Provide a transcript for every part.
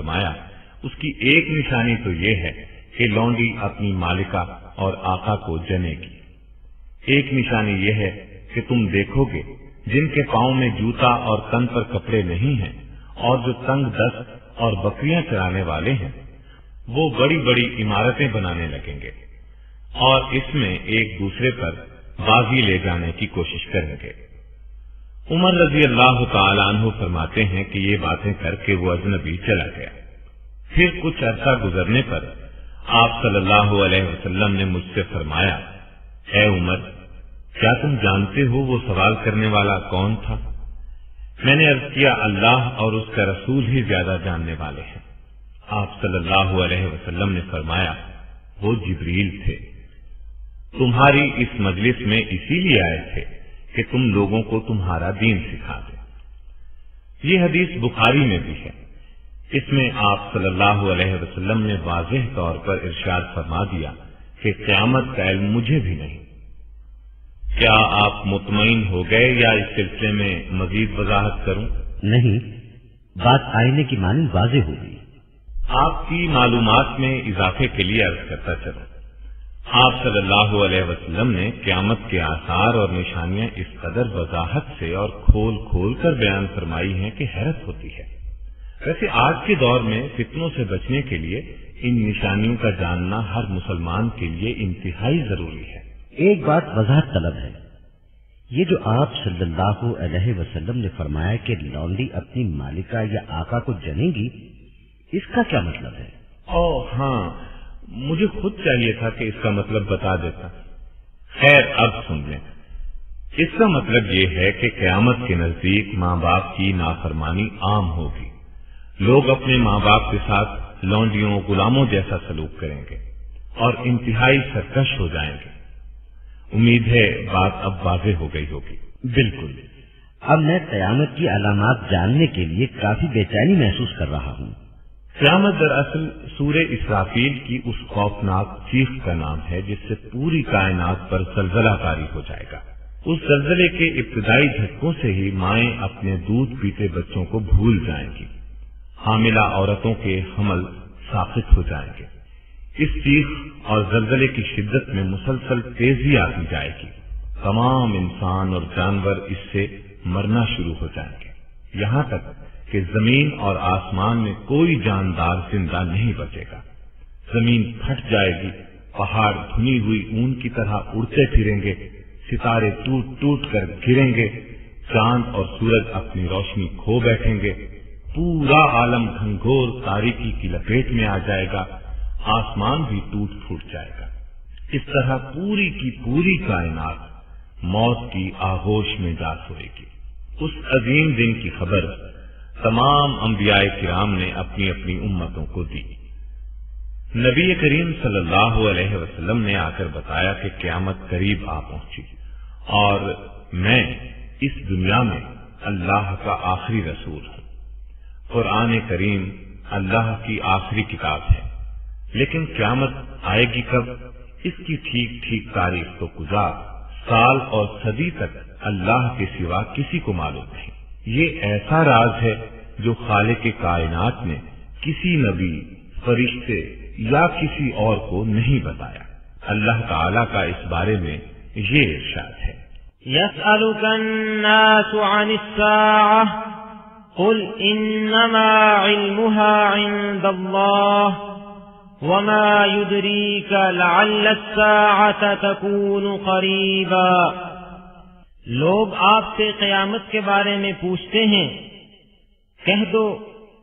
फरमाया, उसकी एक निशानी तो ये है कि लौंडी अपनी मालिका और आका को जनेगी। एक निशानी ये है कि तुम देखोगे जिनके पांव में जूता और तन पर कपड़े नहीं हैं और जो तंग दस्त और बकरियां चराने वाले हैं, वो बड़ी बड़ी इमारतें बनाने लगेंगे और इसमें एक दूसरे पर बाजी ले जाने की कोशिश करेंगे। उमर रजी अल्लाह तआला अन्हु फरमाते हैं कि ये बातें करके वो अजनबी चला गया। फिर कुछ अरसा गुजरने पर आप सल्लल्लाहु अलैहि वसल्लम ने मुझसे फरमाया, ऐ उमर, क्या तुम जानते हो वो सवाल करने वाला कौन था? मैंने अर्ज किया, अल्लाह और उसका रसूल ही ज्यादा जानने वाले हैं। आप सल्लल्लाहु अलैहि वसल्लम ने फरमाया, वो जिब्रील थे। तुम्हारी इस मजलिस में इसीलिए आए थे कि तुम लोगों को तुम्हारा दीन सिखा दें। ये हदीस बुखारी में भी है। इसमें आप सल्लल्लाहु अलैहि वसल्लम ने वाज़ेह तौर पर इरशाद फरमा दिया कि क़यामत का इल्म मुझे भी नहीं। क्या आप मुतमईन हो गए या इस सिलसिले में मजीद वजाहत करूं? नहीं, बात आईने की मानी वाज़ेह हो गई। आपकी मालूमात में इजाफे के लिए अर्ज करता चलूं, आप सल्लल्लाहु अलैहि वसल्लम ने क़यामत के आसार और निशानियां इस कदर वजाहत से और खोल खोल कर बयान फरमाई हैं कि हैरत होती है। वैसे आज के दौर में फितनों से बचने के लिए इन निशानियों का जानना हर मुसलमान के लिए इंतहाई जरूरी है। एक बात वजाहत तलब है, ये जो आप सल्लल्लाहु अलैहि वसल्लम ने फरमाया कि लौंडी अपनी मालिका या आका को जनेगी, इसका क्या मतलब है? ओह हाँ, मुझे खुद चाहिए था कि इसका मतलब बता देता। खैर, अब सुन लें। इसका मतलब ये है कि क़यामत के नजदीक माँ बाप की नाफरमानी आम होगी। लोग अपने माँ बाप के साथ लौंडियों गुलामों जैसा सलूक करेंगे और इंतहाई सरकश हो जाएंगे। उम्मीद है बात अब वाज़ेह हो गई होगी। बिल्कुल। अब मैं क़यामत की अलामात जानने के लिए काफी बेचैनी महसूस कर रहा हूँ। क़यामत दरअसल सूरे इसराफील की उस खौफनाक चीख का नाम है जिससे पूरी कायनात पर ज़लज़ला तारी हो जाएगा। उस ज़लज़ले के इब्तिदाई झटकों से ही माएं अपने दूध पीते बच्चों को भूल जाएंगी। हामिला औरतों के हमल साक़ित हो जाएंगे। इस चीख और ज़लज़ले की शिद्दत में मुसलसल तेजी आती जाएगी। तमाम इंसान और जानवर इससे मरना शुरू हो जाएंगे, यहाँ तक कि जमीन और आसमान में कोई जानदार जिंदा नहीं बचेगा। जमीन फट जाएगी, पहाड़ धुनी हुई ऊन की तरह उड़ते फिरेंगे, सितारे टूट टूट कर गिरेंगे, चांद और सूरज अपनी रोशनी खो बैठेंगे, पूरा आलम घनघोर तारीकी की लपेट में आ जाएगा, आसमान भी टूट फूट जाएगा। इस तरह पूरी की पूरी कायनात मौत की आगोश में जा सोएगी। उस अजीम दिन की खबर तमाम अंबियाए किराम ने अपनी अपनी उम्मतों को दी। नबी करीम सल्लल्लाहु अलैहि वसल्लम ने आकर बताया कि क़यामत करीब आ पहुंची और मैं इस दुनिया में अल्लाह का आखिरी रसूल हूं। कुरान करीम अल्लाह की आखिरी किताब है, लेकिन क़यामत आएगी कब, इसकी ठीक ठीक तारीख तो गुज़ा साल और सदी तक अल्लाह के सिवा किसी को मालूम नहीं। ये ऐसा राज है जो खालिक़े कायनात ने किसी नबी, फरिश्ते या किसी और को नहीं बताया। अल्लाह ताला का इस बारे में ये इरशाद है, यसअलुकन्नासु अनिस्साअह कुल इन्नमा इल्मुहा इंदल्लाह वमा युद्रीका लअल्लस्साअत तकूनु क़रीबा। लोग आपसे क़यामत के बारे में पूछते हैं, कह दो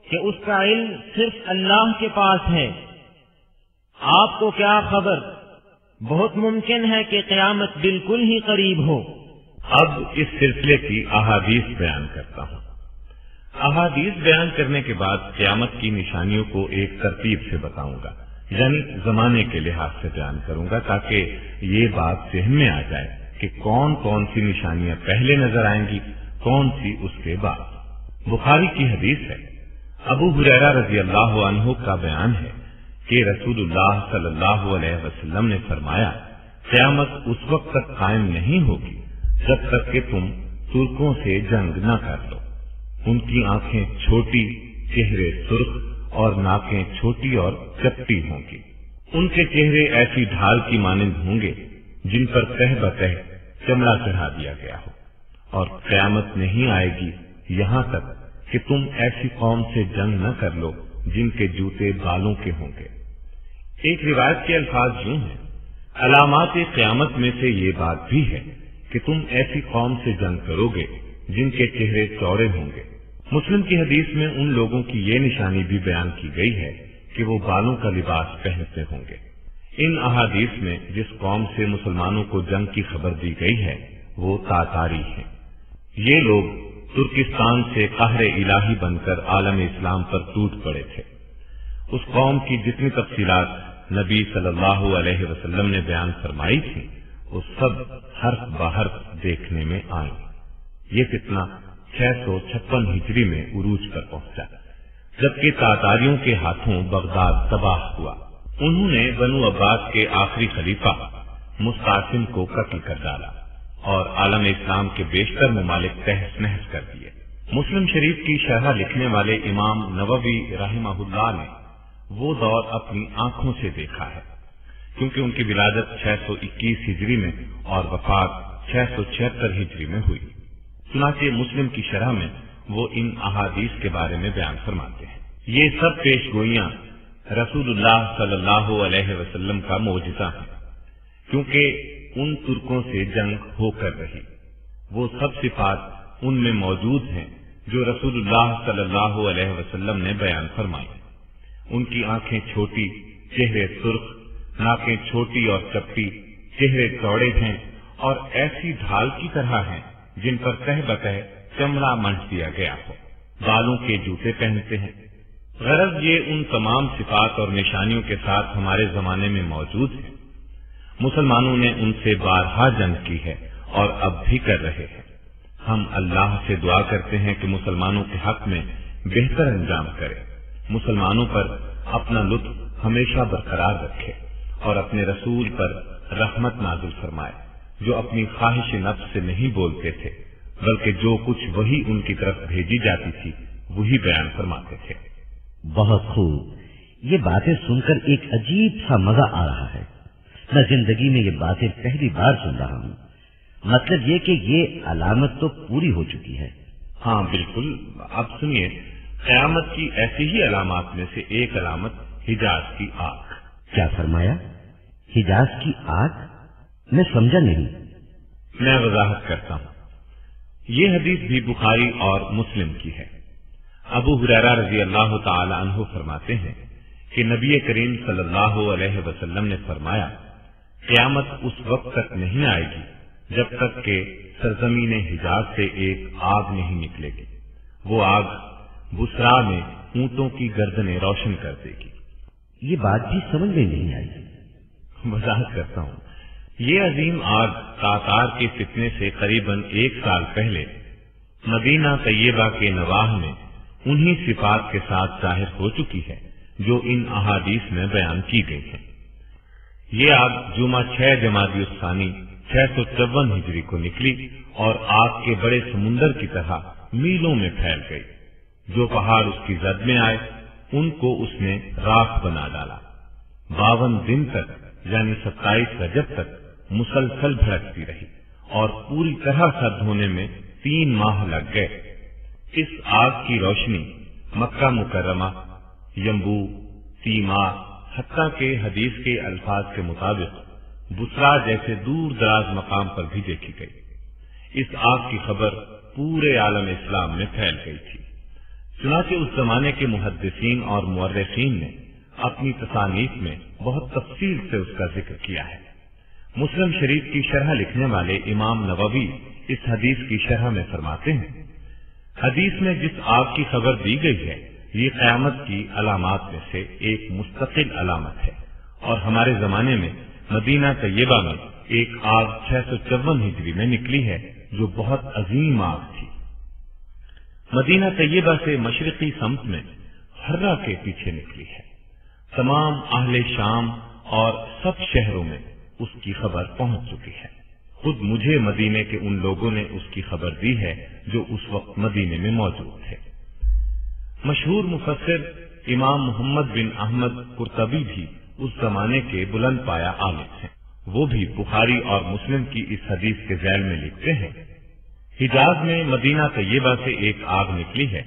कि उसका इल्म सिर्फ अल्लाह के पास है। आपको क्या खबर, बहुत मुमकिन है कि क़यामत बिल्कुल ही करीब हो। अब इस सिलसिले की अहादीस बयान करता हूँ। अहादीस बयान करने के बाद क़यामत की निशानियों को एक तरतीब से बताऊंगा, यानी जमाने के लिहाज से बयान करूंगा, ताकि ये बात ज़हन में आ जाए कि कौन कौन सी निशानियां पहले नजर आएंगी, कौन सी उसके बाद। बुखारी की हदीस है, अबू हुरैरा रज़ी अल्लाह अन्हु का बयान है कि रसूलुल्लाह सल्लल्लाहु अलैहि वसल्लम ने फरमाया, क़यामत उस वक्त तक कायम नहीं होगी जब तक कि तुम तुर्कों से जंग न कर लो। उनकी आंखें छोटी, चेहरे सुर्ख اور ناکیں چھوٹی اور چپٹی ہوں گی۔ ان کے چہرے ایسی ڈھال کی مانند ہوں گے جن پر تہ بتہ چمڑا چڑھا دیا گیا ہو، اور قیامت نہیں آئے گی یہاں تک کہ تم ایسی قوم سے جنگ نہ کر لو جن کے جوتے بالوں کے ہوں گے۔ ایک روایت کے الفاظ یوں ہیں، علامات قیامت میں سے یہ بات بھی ہے کہ تم ایسی قوم سے جنگ کرو گے جن کے چہرے چوڑے ہوں گے۔ مسلم کی حدیث میں ان لوگوں کی یہ نشانی بھی بیان کی گئی ہے کہ وہ بالوں کا لباس پہنتے ہوں گے۔ ان احادیث میں جس قوم سے مسلمانوں کو جنگ کی خبر دی گئی ہے وہ تاتاری ہیں۔ یہ لوگ ترکستان سے قہر الہی بن کر عالم اسلام پر ٹوٹ پڑے تھے۔ اس قوم کی جتنی تفصیلات نبی صلی اللہ علیہ وسلم نے بیان فرمائی تھی وہ سب حرف بحرف دیکھنے میں آئیں۔ یہ فتنہ 656 ہجری میں عروج پر پہنچا، جبکہ تاتاریوں کے ہاتھوں بغداد تباہ ہوا۔ انہوں نے بنو عباس کے آخری خلیفہ مستعصم کو قتل کر ڈالا اور عالم اسلام کے بیشتر ممالک تہس نہس کر دیے۔ مسلم شریف کی شرح لکھنے والے امام نووی رحمہ اللہ نے وہ دور اپنی آنکھوں سے دیکھا ہے، کیونکہ ان کی ولادت 621 ہجری میں اور وفات 676 ہجری میں ہوئی۔ چنانچہ مسلم کی شرح میں وہ ان احادیث کے بارے میں بیان فرماتے ہیں۔ یہ سب پیش گوئیاں رسول اللہ صلی اللہ علیہ وسلم کا معجزہ ہیں، کیونکہ ان ترکوں سے جنگ ہو کر رہی۔ وہ سب صفات ان میں موجود ہیں جو رسول اللہ صلی اللہ علیہ وسلم نے بیان فرمائی۔ ان کی آنکھیں چھوٹی، چہرے سرخ، ناکیں چھوٹی اور چپٹی، چہرے چوڑے ہیں اور ایسی ڈھال کی طرح ہیں جن پر تہ بتہ چمڑا منڈ دیا گیا ہو۔ بالوں کے جوتے پہنتے ہیں۔ غرض یہ ان تمام صفات اور نشانیوں کے ساتھ ہمارے زمانے میں موجود ہیں۔ مسلمانوں نے ان سے بارہا جنگ کی ہے اور اب بھی کر رہے ہیں۔ ہم اللہ سے دعا کرتے ہیں کہ مسلمانوں کے حق میں بہتر انجام کرے، مسلمانوں پر اپنا لطف ہمیشہ برقرار رکھے اور اپنے رسول پر رحمت نازل فرمائے، جو اپنی خواہش نفس سے نہیں بولتے تھے بلکہ جو کچھ وہی ان کی طرف بھیجی جاتی تھی وہی بیان فرماتے تھے۔ بہت خوب۔ یہ باتیں سن کر ایک عجیب سا مزہ آ رہا ہے۔ میں زندگی میں یہ باتیں پہلی بار سن رہا ہوں۔ مطلب یہ کہ یہ علامت تو پوری ہو چکی ہے۔ ہاں بالکل۔ اب سنیے، قیامت کی ایسی ہی علامات میں سے ایک علامت حجاز کی آگ۔ کیا فرمایا؟ حجاز کی آگ؟ میں سمجھا نہیں۔ میں وضاحت کرتا ہوں۔ یہ حدیث بھی بخاری اور مسلم کی ہے۔ ابو ہریرہ رضی اللہ تعالی عنہ فرماتے ہیں کہ نبی کریم صلی اللہ علیہ وسلم نے فرمایا، قیامت اس وقت تک نہیں آئے گی جب تک کہ سرزمین حجاز سے ایک آگ نہیں نکلے گی۔ وہ آگ بسرا میں اونٹوں کی گردنیں روشن کر دے گی۔ یہ بات بھی سمجھ میں نہیں آئی۔ وضاحت کرتا ہوں۔ یہ عظیم آگ تاتار کے فتنے سے قریباً 1 سال پہلے مدینہ طیبہ کے نواح میں انہی صفات کے ساتھ ظاہر ہو چکی ہے جو ان احادیث میں بیان کی گئی ہے۔ یہ آگ جمعہ 6 جمادی الثانی 654 ہجری کو نکلی اور آگ کے بڑے سمندر کی طرح میلوں میں پھیل گئی۔ جو پہاڑ اس کی زد میں آئے ان کو اس نے راکھ بنا ڈالا۔ 52 دن تک یعنی 27 رجب تک مسلسل بھڑکتی رہی اور پوری طرح سرد ہونے میں 3 ماہ لگ گئے۔ اس آگ کی روشنی مکہ مکرمہ، یمبو، تیما، حتیٰ کہ حدیث کے الفاظ کے مطابق بسرا جیسے دور دراز مقام پر بھی دیکھی گئی۔ اس آگ کی خبر پورے عالم اسلام میں پھیل گئی تھی۔ چنانچہ اس زمانے کے محدثین اور مورخین نے اپنی تصانیف میں بہت تفصیل سے اس کا ذکر کیا ہے۔ مسلم شریف کی شرح لکھنے والے امام نووی اس حدیث کی شرح میں فرماتے ہیں، حدیث میں جس آگ کی خبر دی گئی ہے یہ قیامت کی علامات میں سے ایک مستقل علامت ہے، اور ہمارے زمانے میں مدینہ طیبہ میں ایک آگ 654 ہجری میں نکلی ہے جو بہت عظیم آگ تھی۔ مدینہ طیبہ سے مشرقی سمت میں ہرہ کے پیچھے نکلی ہے۔ تمام اہل شام اور سب شہروں میں اس کی خبر پہنچ چکی ہے۔ خود مجھے مدینے کے ان لوگوں نے اس کی خبر دی ہے جو اس وقت مدینے میں موجود تھے۔ مشہور مفسر امام محمد بن احمد قرطبی بھی اس زمانے کے بلند پایا عالم ہیں، وہ بھی بخاری اور مسلم کی اس حدیث کے ذیل میں لکھتے ہیں، حجاز میں مدینہ طیبہ سے ایک آگ نکلی ہے